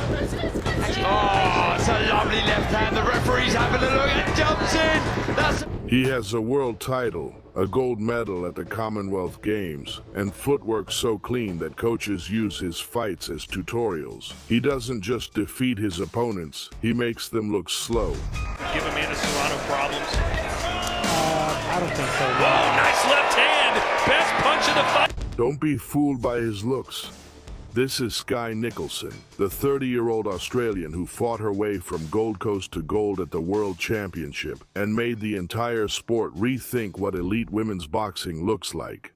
Oh, it's a lovely left hand. The referee's having a look and jumps in. He has a world title, a gold medal at the Commonwealth Games, and footwork so clean that coaches use his fights as tutorials. He doesn't just defeat his opponents, he makes them look slow. Give Amanda Serrano problems. I don't think so. Whoa, nice left hand. Best punch of the fight. Don't be fooled by his looks. This is Skye Nicolson, the 30-year-old Australian who fought her way from Gold Coast to gold at the World Championship and made the entire sport rethink what elite women's boxing looks like.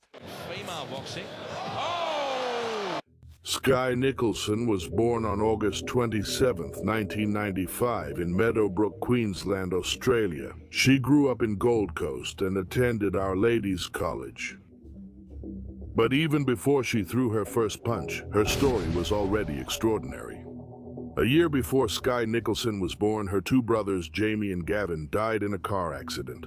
Female boxing. Oh! Skye Nicolson was born on August 27, 1995 in Meadowbrook, Queensland, Australia. She grew up in Gold Coast and attended Our Lady's College. But even before she threw her first punch, her story was already extraordinary. A year before Skye Nicolson was born, her two brothers, Jamie and Gavin, died in a car accident.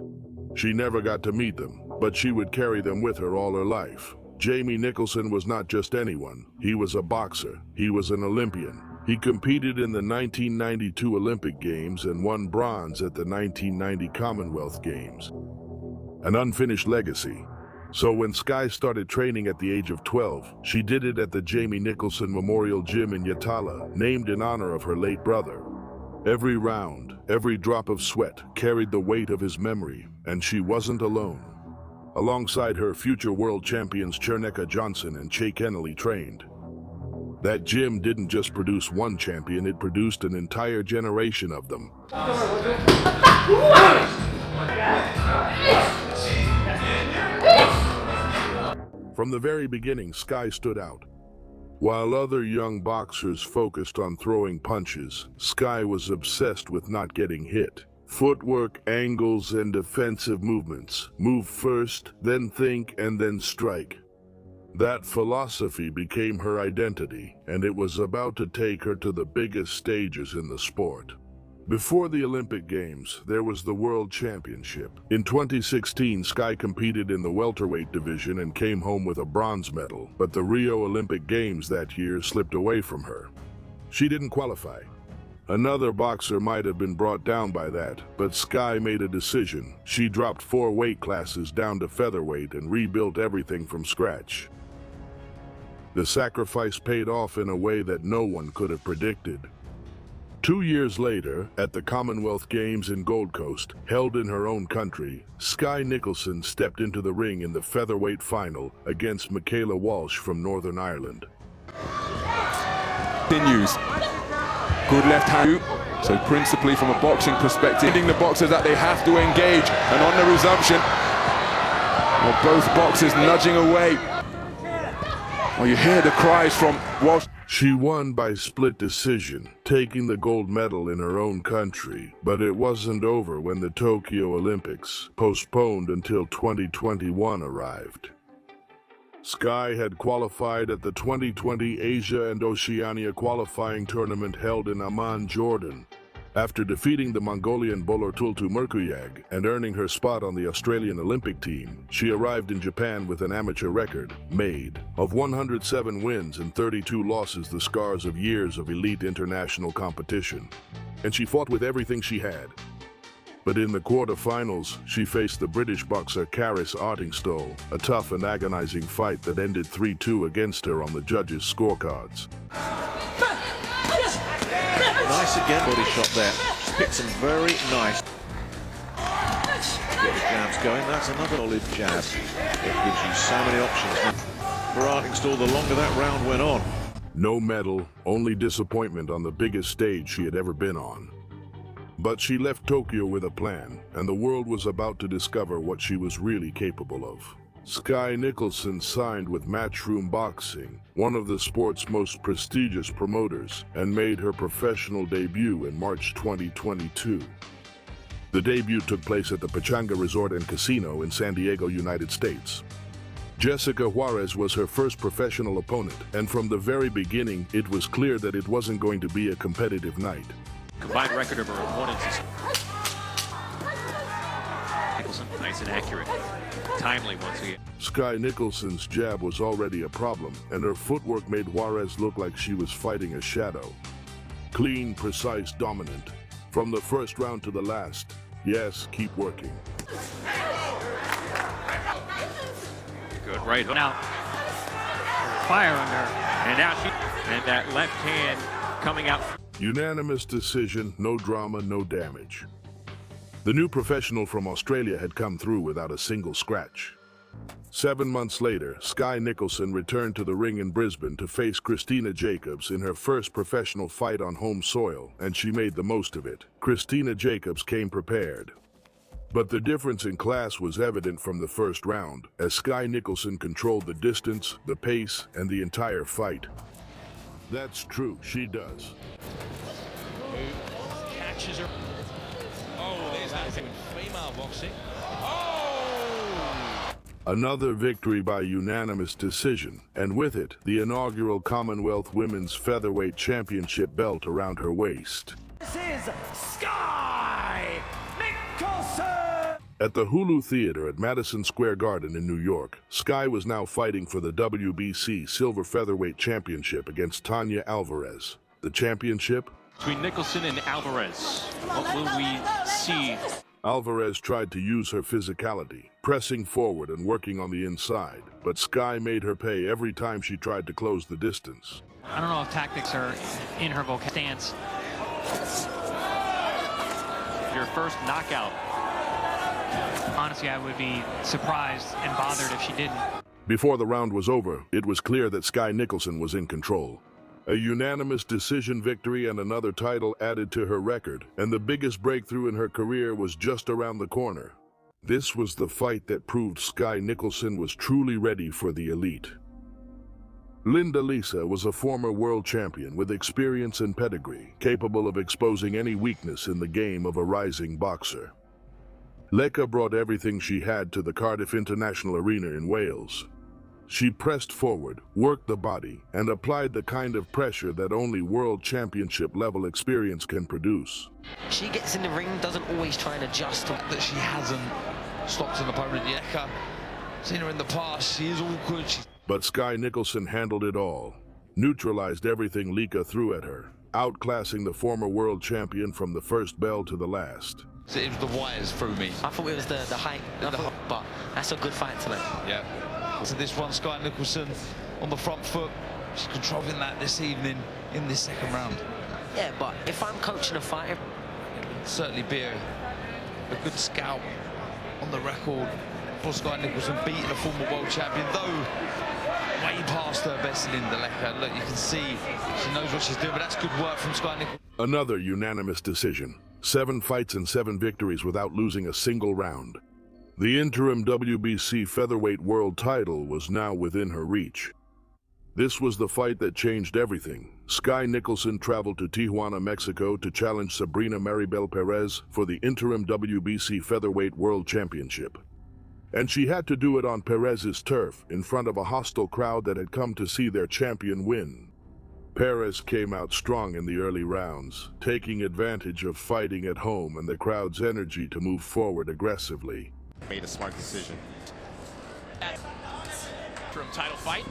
She never got to meet them, but she would carry them with her all her life. Jamie Nicolson was not just anyone. He was a boxer. He was an Olympian. He competed in the 1992 Olympic Games and won bronze at the 1990 Commonwealth Games. An unfinished legacy. So when Skye started training at the age of 12, she did it at the Jamie Nicolson Memorial Gym in Yatala, named in honor of her late brother. Every round, every drop of sweat carried the weight of his memory, and she wasn't alone. Alongside her, future world champions Cherneka Johnson and Che Kennelly trained. That gym didn't just produce one champion, it produced an entire generation of them. From the very beginning, Skye stood out. While other young boxers focused on throwing punches, Skye was obsessed with not getting hit. Footwork, angles, and defensive movements. Move first, then think, and then strike. That philosophy became her identity, and it was about to take her to the biggest stages in the sport. Before the Olympic Games, there was the World Championship. In 2016, Skye competed in the welterweight division and came home with a bronze medal, but the Rio Olympic Games that year slipped away from her. She didn't qualify. Another boxer might have been brought down by that, but Skye made a decision. She dropped 4 weight classes down to featherweight and rebuilt everything from scratch. The sacrifice paid off in a way that no one could have predicted. 2 years later, at the Commonwealth Games in Gold Coast, held in her own country, Skye Nicolson stepped into the ring in the featherweight final against Michaela Walsh from Northern Ireland. Continues. Good left hand. So principally from a boxing perspective, hitting the boxers that they have to engage. And on the resumption, well, both boxers nudging away. Well, you hear the cries from Walsh. She won by split decision, taking the gold medal in her own country. But it wasn't over when the Tokyo Olympics, postponed until 2021, arrived. Skye had qualified at the 2020 Asia and Oceania qualifying tournament held in Amman, Jordan. After defeating the Mongolian Bolortultu Merkuyag and earning her spot on the Australian Olympic team, she arrived in Japan with an amateur record, made, of 107 wins and 32 losses, the scars of years of elite international competition. And she fought with everything she had. But in the quarterfinals, she faced the British boxer Caris Artingstall, a tough and agonizing fight that ended 3-2 against her on the judges' scorecards. Nice again, body shot there. She's picked some very nice. Get the jabs going. That's another solid jab. It gives you so many options. For Artingstall, the longer that round went on. No medal, only disappointment on the biggest stage she had ever been on. But she left Tokyo with a plan, and the world was about to discover what she was really capable of. Skye Nicolson signed with Matchroom Boxing, one of the sport's most prestigious promoters, and made her professional debut in March 2022. The debut took place at the Pachanga Resort and Casino in San Diego, United States. Jessica Juarez was her first professional opponent, and from the very beginning, it was clear that it wasn't going to be a competitive night. Combined record of her opponents is Nicolson, nice and accurate. Timely once again. Skye Nicholson's jab was already a problem, and her footwork made Juarez look like she was fighting a shadow. Clean, precise, dominant. From the first round to the last. Yes, keep working. Good right hook. Now, fire under. And now and that left hand coming out. Unanimous decision, no drama, no damage. The new professional from Australia had come through without a single scratch. 7 months later, Skye Nicolson returned to the ring in Brisbane to face Christina Jacobs in her first professional fight on home soil, and she made the most of it. Christina Jacobs came prepared. But the difference in class was evident from the first round, as Skye Nicolson controlled the distance, the pace, and the entire fight. That's true, she does. Catches her. Oh, there's that female boxing. Oh! Another victory by unanimous decision, and with it, the inaugural Commonwealth Women's Featherweight Championship belt around her waist. This is Skye Nicolson! At the Hulu Theater at Madison Square Garden in New York, Skye was now fighting for the WBC Silver Featherweight Championship against Tanya Alvarez. The championship? Between Nicholson and Alvarez, what will we see? Alvarez tried to use her physicality, pressing forward and working on the inside, but Skye made her pay every time she tried to close the distance. I don't know if tactics are in her stance. Your first knockout. Honestly, I would be surprised and bothered if she didn't. Before the round was over, it was clear that Skye Nicolson was in control. A unanimous decision victory and another title added to her record, and the biggest breakthrough in her career was just around the corner. This was the fight that proved Skye Nicolson was truly ready for the elite. Linda Lisa was a former world champion with experience and pedigree, capable of exposing any weakness in the game of a rising boxer. Leka brought everything she had to the Cardiff International Arena in Wales. She pressed forward, worked the body, and applied the kind of pressure that only world championship level experience can produce. She gets in the ring, doesn't always try and adjust. That she hasn't stopped an opponent yet. Seen her in the past, she is awkward. But Skye Nicolson handled it all, neutralized everything Leka threw at her, outclassing the former world champion from the first bell to the last. So it was the wires through me. I thought it was the height, but that's a good fight tonight. Yeah. So this one, Skye Nicolson on the front foot. She's controlling that this evening in this second round. Yeah, but if I'm coaching a fighter, it would certainly be a good scout on the record for Skye Nicolson beating a former world champion, though way past her best, Linda Leka. Look, you can see she knows what she's doing, but that's good work from Skye Nicolson. Another unanimous decision. 7 fights and 7 victories without losing a single round. The interim WBC featherweight world title was now within her reach. This was the fight that changed everything. Skye Nicolson traveled to Tijuana, Mexico to challenge Sabrina Maribel Perez for the interim WBC featherweight world championship. And she had to do it on Perez's turf in front of a hostile crowd that had come to see their champion win. Perez came out strong in the early rounds, taking advantage of fighting at home and the crowd's energy to move forward aggressively. Made a smart decision. From title fight.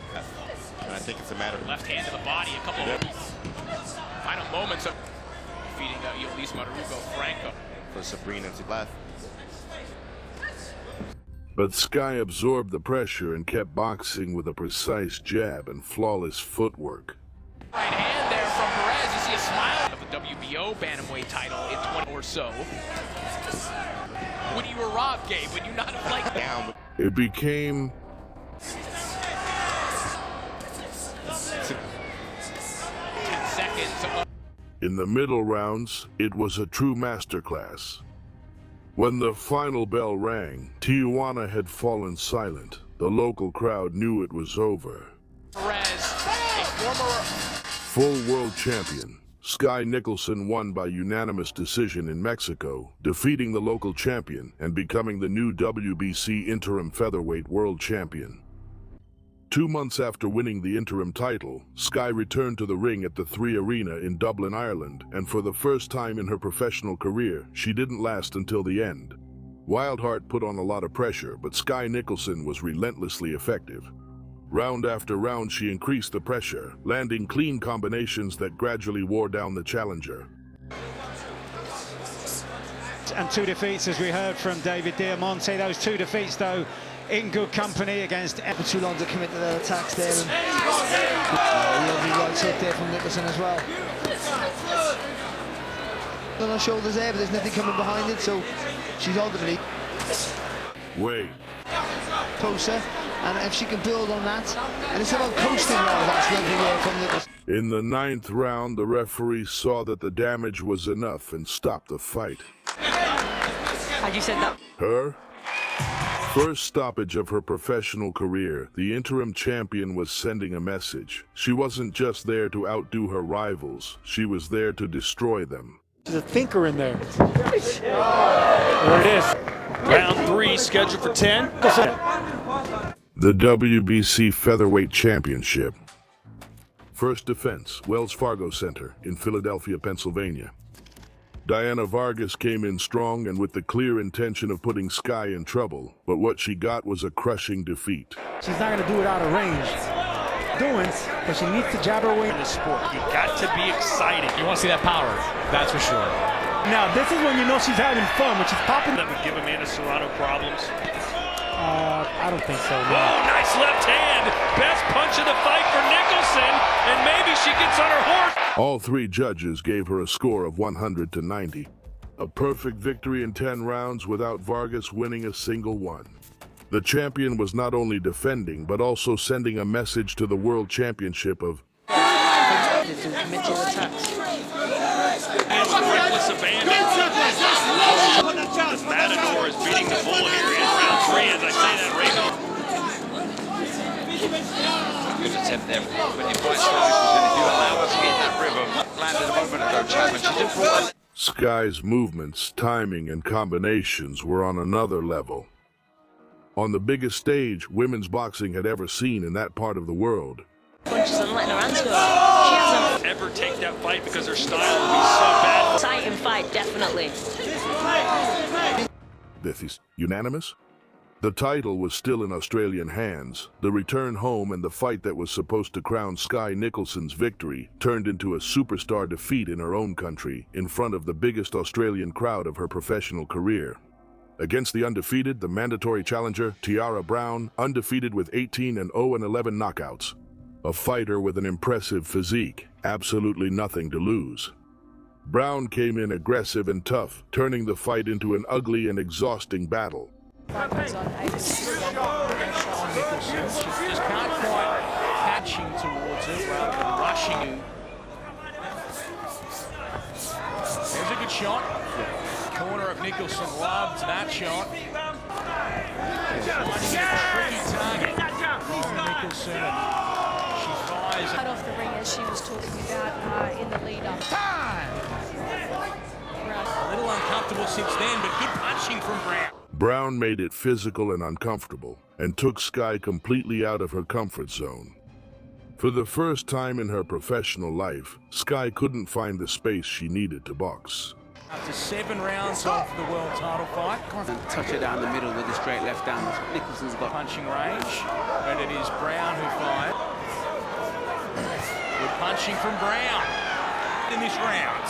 And I think it's a matter of Left hand to the body, a couple of final moments of defeating Elise Marugo Franco. for Sabrina to left. But Skye absorbed the pressure and kept boxing with a precise jab and flawless footwork. Right hand there from Perez. You see a smile of the WBO bantamweight title in 20 or so. When you were robbed, Gabe, would you not have liked Down. It became 10 seconds. in the middle rounds, it was a true masterclass. When the final bell rang, Tijuana had fallen silent. The local crowd knew it was over. Perez, a former Full world champion, Skye Nicolson won by unanimous decision in Mexico, defeating the local champion and becoming the new WBC interim featherweight world champion. 2 months after winning the interim title, Skye returned to the ring at the 3 Arena in Dublin, Ireland, and for the first time in her professional career, she didn't last until the end. Wildheart put on a lot of pressure, but Skye Nicolson was relentlessly effective. Round after round, she increased the pressure, landing clean combinations that gradually wore down the challenger. And 2 defeats, as we heard from David Diamante. Those 2 defeats, though, in good company against... For too long to commit to their attacks there. And lovely right hook there from Nicholson as well. On her shoulders there, but there's nothing coming behind it, so she's ultimately... Wait. Closer, and if she can build on that, and it's about coasting now, that's lovely there from Nicholson. In the 9th round, the referee saw that the damage was enough and stopped the fight. Had you said that? Her first stoppage of her professional career, the interim champion was sending a message. She wasn't just there to outdo her rivals, she was there to destroy them. There's a thinker in there. There it is. Round 3 scheduled for 10. The WBC Featherweight Championship. First defense, Wells Fargo Center in Philadelphia, Pennsylvania. Diana Vargas came in strong and with the clear intention of putting Skye in trouble, but what she got was a crushing defeat. She's not going to do it out of range. But she needs to jab her way in the sport. You got to be excited. You want to see that power, that's for sure. Now, this is when you know she's having fun, when she's popping. That would give Amanda Serrano problems. I don't think so. No. Oh, nice left hand. Best punch of the fight for Nicholson, and maybe she gets on her horse. All 3 judges gave her a score of 100-90. A perfect victory in 10 rounds without Vargas winning a single one. The champion was not only defending, but also sending a message to the World Championship of Reckless abandon. This Matador is beating the bull here in round 3, as I say that, Raven. Good attempt there. When you fight Nicholson, if you allow her to get that rhythm, landed a moment ago, Chapman. She didn't pull that. Skye's movements, timing, and combinations were on another level. On the biggest stage women's boxing had ever seen in that part of the world. Punches and letting her hands go. She hasn't ever take that fight because her style would be so bad. exciting fight, definitely. This is unanimous? The title was still in Australian hands. The return home and the fight that was supposed to crown Skye Nicholson's victory turned into a superstar defeat in her own country in front of the biggest Australian crowd of her professional career. Against the undefeated, the mandatory challenger, Tiara Brown, undefeated with 18-0 and 11 knockouts. A fighter with an impressive physique, absolutely nothing to lose. Brown came in aggressive and tough, turning the fight into an ugly and exhausting battle. Just can't quite catching towards it rather than rushing. There's a good shot. Corner of Nicholson loved that shot. Finding a tricky target. Nicholson. She fires. Cut off the ring as she was talking about in the lead-up. A little uncomfortable since then, but good punching from Brown. Brown made it physical and uncomfortable, and took Skye completely out of her comfort zone. For the first time in her professional life, Skye couldn't find the space she needed to box. After 7 rounds of the world title fight. Touch it down the middle with a straight left down. Nicholson's got punching range, and it is Brown who fired. Good punching from Brown in this round.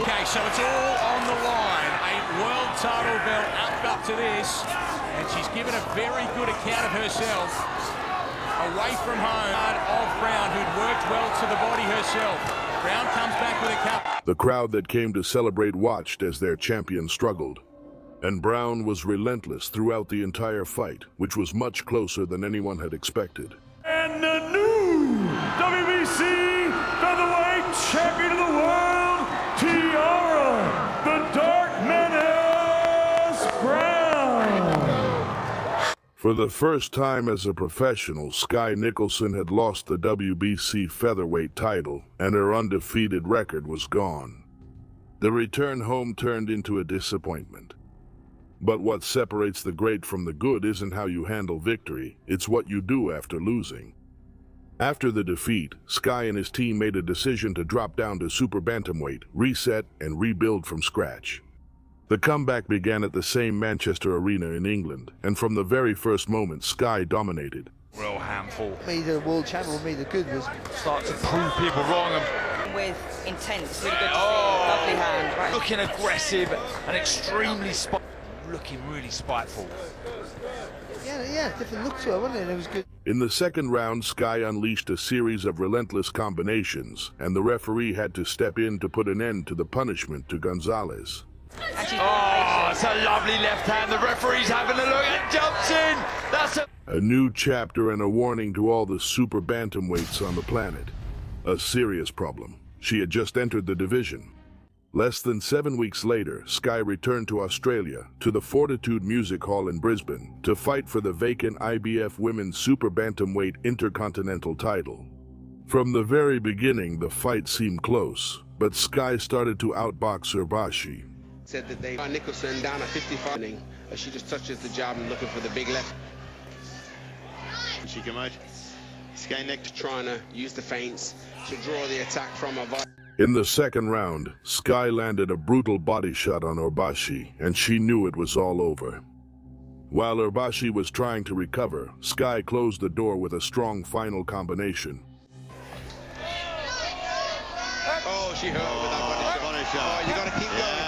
Okay, so it's all on the line. A world title belt up to this, and she's given a very good account of herself. Away from home of Brown, who'd worked well to the body herself. Brown comes back with a cup. The crowd that came to celebrate watched as their champion struggled. And Brown was relentless throughout the entire fight, which was much closer than anyone had expected. And the new WBC Featherweight Champion of the World, Tiara, the Dark Menace Brown. For the first time as a professional, Skye Nicolson had lost the WBC Featherweight title, and her undefeated record was gone. The return home turned into a disappointment. But what separates the great from the good isn't how you handle victory, it's what you do after losing. After the defeat, Skye and his team made a decision to drop down to super bantamweight, reset, and rebuild from scratch. The comeback began at the same Manchester Arena in England, and from the very first moment, Skye dominated. Real handful. Made a world champion, what made it good was Start to prove people wrong. With intent, it's really good to see. Lovely hand. Right. Looking aggressive and extremely looking really spiteful. yeah, different look to her, wasn't it? It was good. In the second round, Skye unleashed a series of relentless combinations, and the referee had to step in to put an end to the punishment to Gonzalez. Oh, it's a lovely left hand. The referee's having a look and jumps in. That's a new chapter and a warning to all the super bantamweights on the planet. A serious problem. She had just entered the division. Less than 7 weeks later, Skye returned to Australia, to the Fortitude Music Hall in Brisbane, to fight for the vacant IBF Women's Super Bantamweight Intercontinental title. From the very beginning, the fight seemed close, but Skye started to outbox Urbashi. Said that they Nicholson down at 55, as she just touches the jab and looking for the big left. She come out. Skye Nick trying to use the feints to draw the attack from her. In the second round, Skye landed a brutal body shot on Urbashi, and she knew it was all over. While Urbashi was trying to recover, Skye closed the door with a strong final combination. Oh, she hurt with that body shot. Oh, you gotta keep going.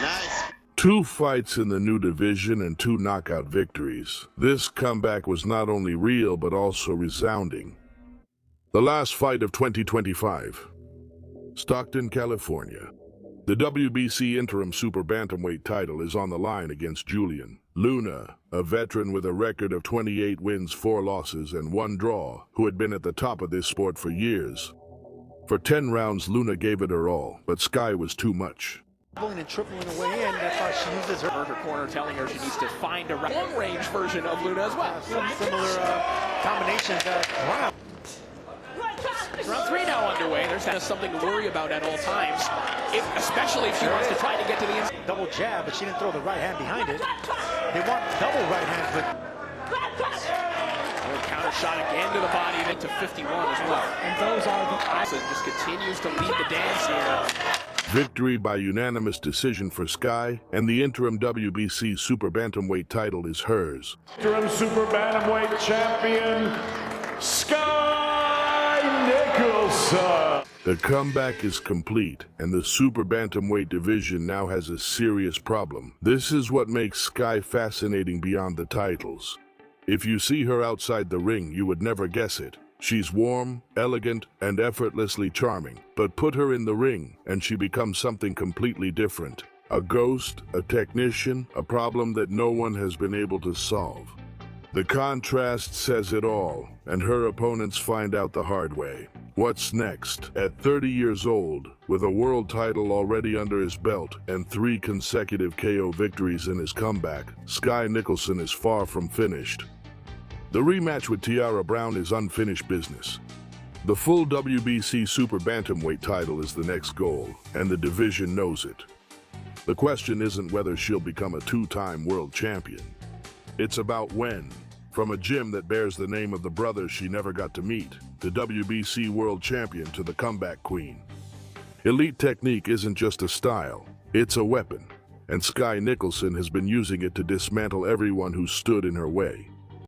Nice. 2 fights in the new division and 2 knockout victories. This comeback was not only real, but also resounding. The last fight of 2025. Stockton, California. The WBC Interim Super Bantamweight title is on the line against Julian Luna, a veteran with a record of 28 wins, 4 losses, and 1 draw, who had been at the top of this sport for years. For 10 rounds, Luna gave it her all, but Skye was too much. And tripling away in, that's how she uses her corner, telling her she needs to find a long-range version of Luna as well. Some similar combinations. Wow. Round 3 now underway. There's something to worry about at all times, especially if she wants to try to get to the inside. Double jab, but she didn't throw the right hand behind it. They want double right hands, but counter shot again to the body, and into 51 as well. And those are the eyes. Just continues to lead the dance here. Victory by unanimous decision for Skye, and the interim WBC Super Bantamweight title is hers. Interim Super Bantamweight champion, Skye Nicolson. The comeback is complete, and the Super Bantamweight division now has a serious problem. This is what makes Skye fascinating beyond the titles. If you see her outside the ring, you would never guess it. She's warm, elegant, and effortlessly charming. But put her in the ring, and she becomes something completely different. A ghost, a technician, a problem that no one has been able to solve. The contrast says it all, and her opponents find out the hard way. What's next? At 30 years old, with a world title already under his belt and 3 consecutive KO victories in his comeback, Skye Nicolson is far from finished. The rematch with Tiara Brown is unfinished business. The full WBC Super Bantamweight title is the next goal, and the division knows it. The question isn't whether she'll become a 2-time world champion. It's about when. From a gym that bears the name of the brother she never got to meet, the WBC world champion to the comeback queen. Elite technique isn't just a style, it's a weapon, and Skye Nicolson has been using it to dismantle everyone who stood in her way.